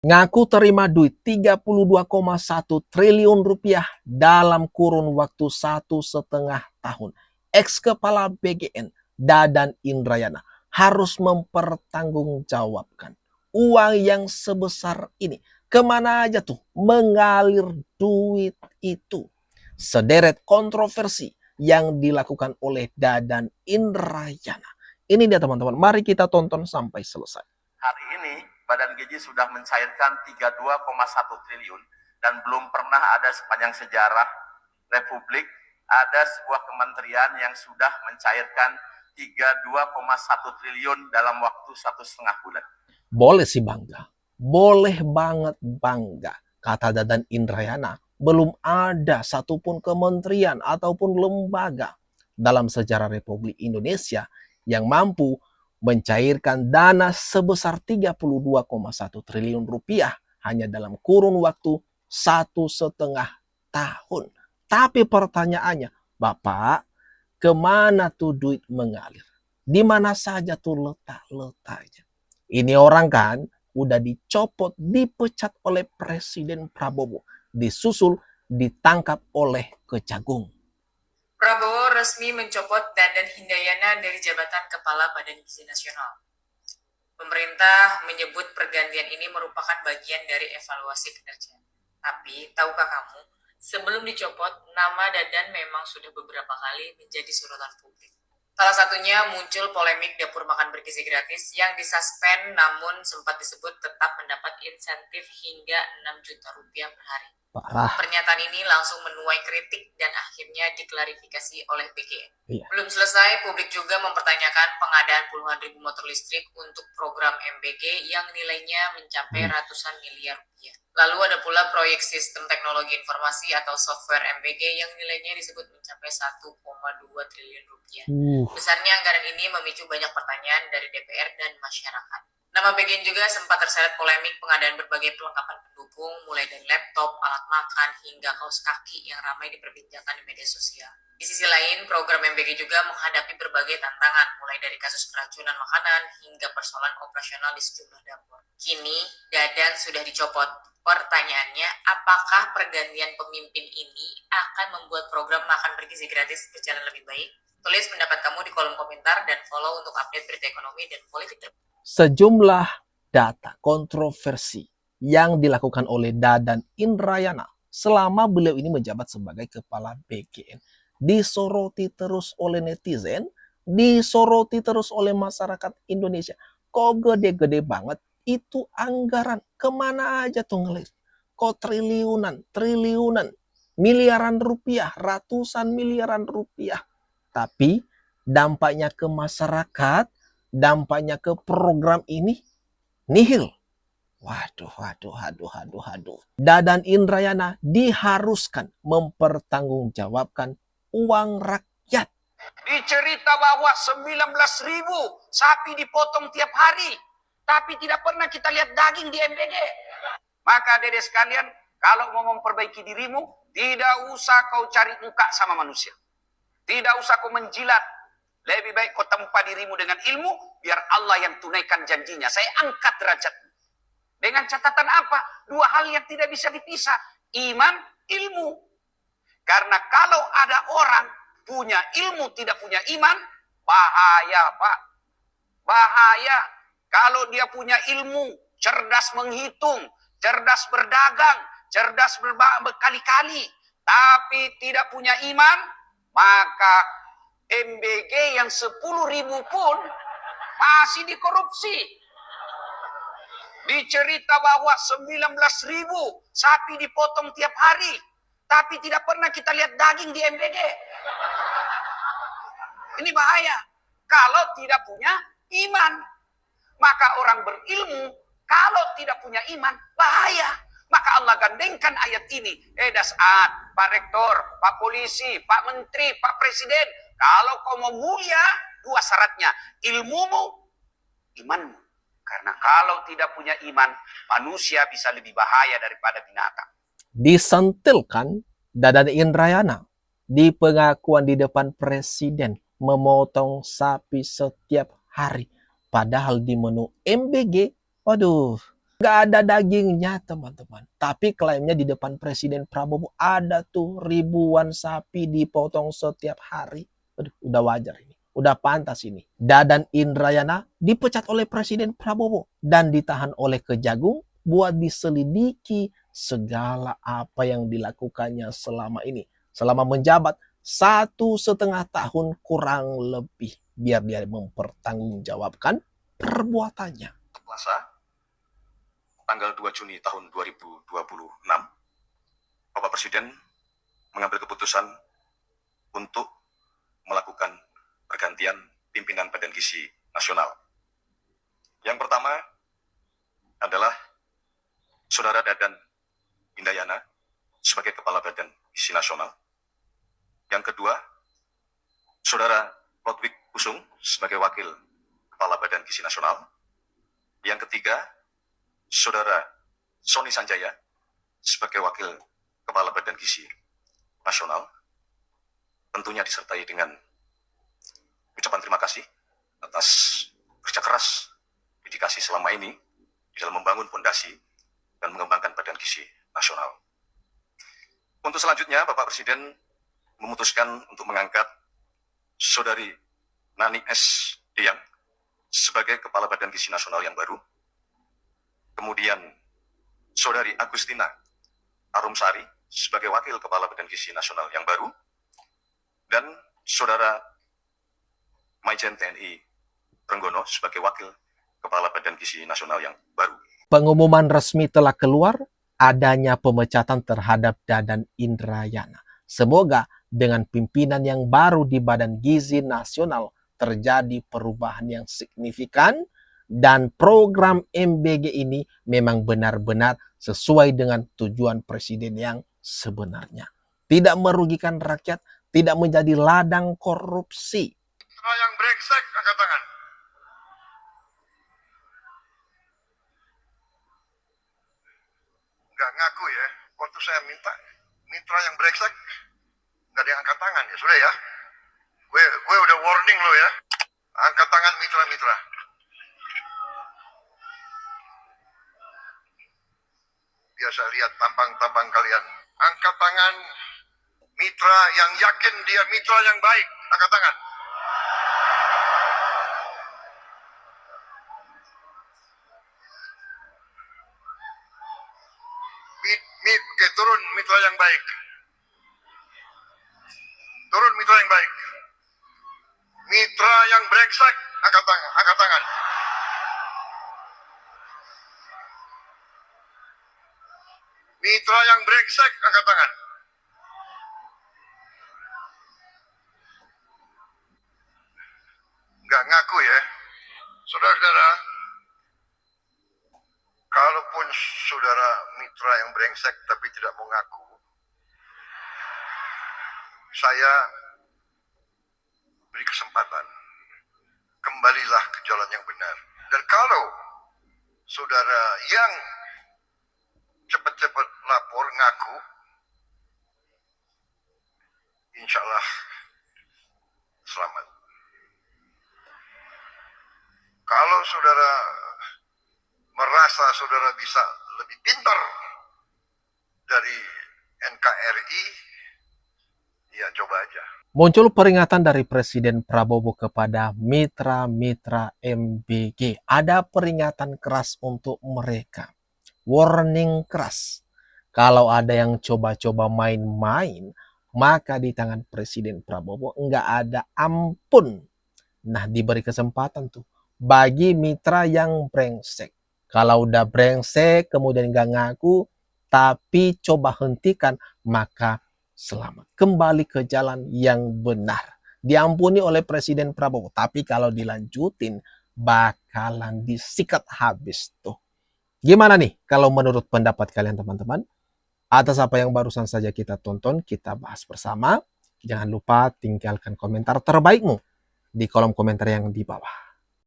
Ngaku terima duit 32,1 triliun rupiah dalam kurun waktu 1,5 tahun. Ex-kepala BGN, Dadan Indrayana, harus mempertanggungjawabkan uang yang sebesar ini. Kemana aja tuh mengalir duit itu? Sederet kontroversi yang dilakukan oleh Dadan Indrayana. Ini dia teman-teman, mari kita tonton sampai selesai. Hari ini Badan Gizi sudah mencairkan 32,1 triliun dan belum pernah ada sepanjang sejarah Republik ada sebuah kementerian yang sudah mencairkan 32,1 triliun dalam waktu 1,5 bulan. Boleh sih bangga, boleh banget bangga. Kata Dadan Indrayana, belum ada satupun kementerian ataupun lembaga dalam sejarah Republik Indonesia yang mampu mencairkan dana sebesar 32,1 triliun rupiah hanya dalam kurun waktu 1,5 tahun. Tapi pertanyaannya, Bapak, kemana tuh duit mengalir? Di mana saja tuh letak-letaknya? Ini orang kan udah dicopot, dipecat oleh Presiden Prabowo, disusul ditangkap oleh Kejagung. Prabowo resmi mencopot Dadan Indrayana dari jabatan Kepala Badan Gizi Nasional. Pemerintah menyebut pergantian ini merupakan bagian dari evaluasi kinerja. Tapi, tahukah kamu, sebelum dicopot, nama Dadan memang sudah beberapa kali menjadi sorotan publik. Salah satunya muncul polemik dapur makan bergizi gratis yang disuspend namun sempat disebut tetap mendapat insentif hingga 6 juta rupiah per hari. Parah. Pernyataan ini langsung menuai kritik dan akhirnya diklarifikasi oleh BGN. Iya. Belum selesai, publik juga mempertanyakan pengadaan puluhan ribu motor listrik untuk program MBG yang nilainya mencapai ratusan miliar rupiah. Lalu ada pula proyek sistem teknologi informasi atau software MBG yang nilainya disebut mencapai 1,2 triliun rupiah. Besarnya anggaran ini memicu banyak pertanyaan dari DPR dan masyarakat. Nama BGN juga sempat terseret polemik pengadaan berbagai perlengkapan pendukung, mulai dari laptop, alat makan, hingga kaos kaki yang ramai diperbincangkan di media sosial. Di sisi lain, program MBG juga menghadapi berbagai tantangan, mulai dari kasus keracunan makanan hingga persoalan operasional di sejumlah dapur. Kini, Dadan sudah dicopot. Pertanyaannya, apakah pergantian pemimpin ini akan membuat program makan bergizi gratis berjalan lebih baik? Tulis pendapat kamu di kolom komentar dan follow untuk update berita ekonomi dan politik terbaru. Sejumlah data kontroversi yang dilakukan oleh Dadan Indrayana selama beliau ini menjabat sebagai kepala BGN disoroti terus oleh netizen, disoroti terus oleh masyarakat Indonesia. Kok gede-gede banget itu anggaran, kemana aja tuh ngelir? Kok triliunan, miliaran rupiah, ratusan miliaran rupiah. Tapi dampaknya ke masyarakat, dampaknya ke program ini nihil. Waduh. Dadan Indrayana diharuskan mempertanggungjawabkan uang rakyat. Dicerita bahwa 19.000 sapi dipotong tiap hari, tapi tidak pernah kita lihat daging di MBG. Maka dede sekalian, kalau mau memperbaiki dirimu, tidak usah kau cari muka sama manusia. Tidak usah kau menjilat. Lebih baik kau tempa dirimu dengan ilmu, biar Allah yang tunaikan janjinya. Saya angkat derajatmu. Dengan catatan apa? Dua hal yang tidak bisa dipisah. Iman, ilmu. Karena kalau ada orang punya ilmu, tidak punya iman, bahaya Pak. Bahaya. Kalau dia punya ilmu, cerdas menghitung, cerdas berdagang, cerdas berkali-kali, tapi tidak punya iman, maka MBG yang 10.000 pun masih dikorupsi. Dicerita bahwa 19.000 sapi dipotong tiap hari, tapi tidak pernah kita lihat daging di MBG. Ini bahaya. Kalau tidak punya iman, maka orang berilmu kalau tidak punya iman, bahaya. Maka Allah gandengkan ayat ini. Dasat, Pak Rektor, Pak Polisi, Pak Menteri, Pak Presiden, kalau kau mau mulia, dua syaratnya. Ilmumu, imanmu. Karena kalau tidak punya iman, manusia bisa lebih bahaya daripada binatang. Disentilkan Dadan Indrayana di pengakuan di depan Presiden memotong sapi setiap hari. Padahal di menu MBG, waduh, Nggak ada dagingnya, teman-teman. Tapi klaimnya di depan Presiden Prabowo ada tuh ribuan sapi dipotong setiap hari. Aduh, udah wajar ini. Udah pantas ini. Dadan Indrayana dipecat oleh Presiden Prabowo dan ditahan oleh Kejagung buat diselidiki segala apa yang dilakukannya selama ini. Selama menjabat 1,5 tahun kurang lebih. Biar dia mempertanggungjawabkan perbuatannya. Selasa, tanggal 2 Juni tahun 2026, Bapak Presiden mengambil keputusan untuk melakukan pergantian pimpinan Badan Gizi Nasional. Yang pertama adalah Saudara Dadan Indrayana sebagai Kepala Badan Gizi Nasional. Yang kedua, Saudara Lodwig Usung sebagai Wakil Kepala Badan Gizi Nasional. Yang ketiga, Saudara Sony Sanjaya sebagai Wakil Kepala Badan Gizi Nasional. Tentunya disertai dengan ucapan terima kasih atas kerja keras dedikasi selama ini di dalam membangun fondasi dan mengembangkan Badan Gizi Nasional. Untuk selanjutnya, Bapak Presiden memutuskan untuk mengangkat Saudari Nani S. Diang sebagai Kepala Badan Gizi Nasional yang baru. Kemudian Saudari Agustina Arumsari sebagai Wakil Kepala Badan Gizi Nasional yang baru. Dan Saudara Maijen TNI Renggono sebagai Wakil Kepala Badan Gizi Nasional yang baru. Pengumuman resmi telah keluar adanya pemecatan terhadap Dadan Indrayana. Semoga dengan pimpinan yang baru di Badan Gizi Nasional terjadi perubahan yang signifikan dan program MBG ini memang benar-benar sesuai dengan tujuan Presiden yang sebenarnya. Tidak merugikan rakyat, tidak menjadi ladang korupsi. Yang brengsek, angkat tangan. Nggak ngaku ya, waktu saya minta mitra yang brengsek, nggak ada yang angkat tangan ya, sudah ya. Gue udah warning lo ya, angkat tangan mitra-mitra. Biasa lihat tampang-tampang kalian. Angkat tangan mitra yang yakin dia mitra yang baik, angkat tangan. Oke, turun mitra yang baik. Turun mitra yang baik. Mitra yang brengsek, angkat tangan, angkat tangan. Mitra yang brengsek, angkat tangan. Nggak ngaku ya. Saudara-saudara, kalaupun saudara mitra yang brengsek tapi tidak mau ngaku, saya beri kesempatan. Kembalilah ke jalan yang benar. Dan kalau saudara yang cepat-cepat lapor ngaku, insya Allah selamat. Kalau saudara merasa saudara bisa lebih pintar dari NKRI, ya coba aja. Muncul peringatan dari Presiden Prabowo kepada mitra-mitra MBG. Ada peringatan keras untuk mereka. Warning keras. Kalau ada yang coba-coba main-main, maka di tangan Presiden Prabowo nggak ada ampun. Nah, diberi kesempatan tuh bagi mitra yang brengsek. Kalau udah brengsek, kemudian nggak ngaku, tapi coba hentikan, maka selamat. Kembali ke jalan yang benar. Diampuni oleh Presiden Prabowo. Tapi kalau dilanjutin, bakalan disikat habis tuh. Gimana nih kalau menurut pendapat kalian teman-teman? Atas apa yang barusan saja kita tonton, kita bahas bersama. Jangan lupa tinggalkan komentar terbaikmu di kolom komentar yang di bawah.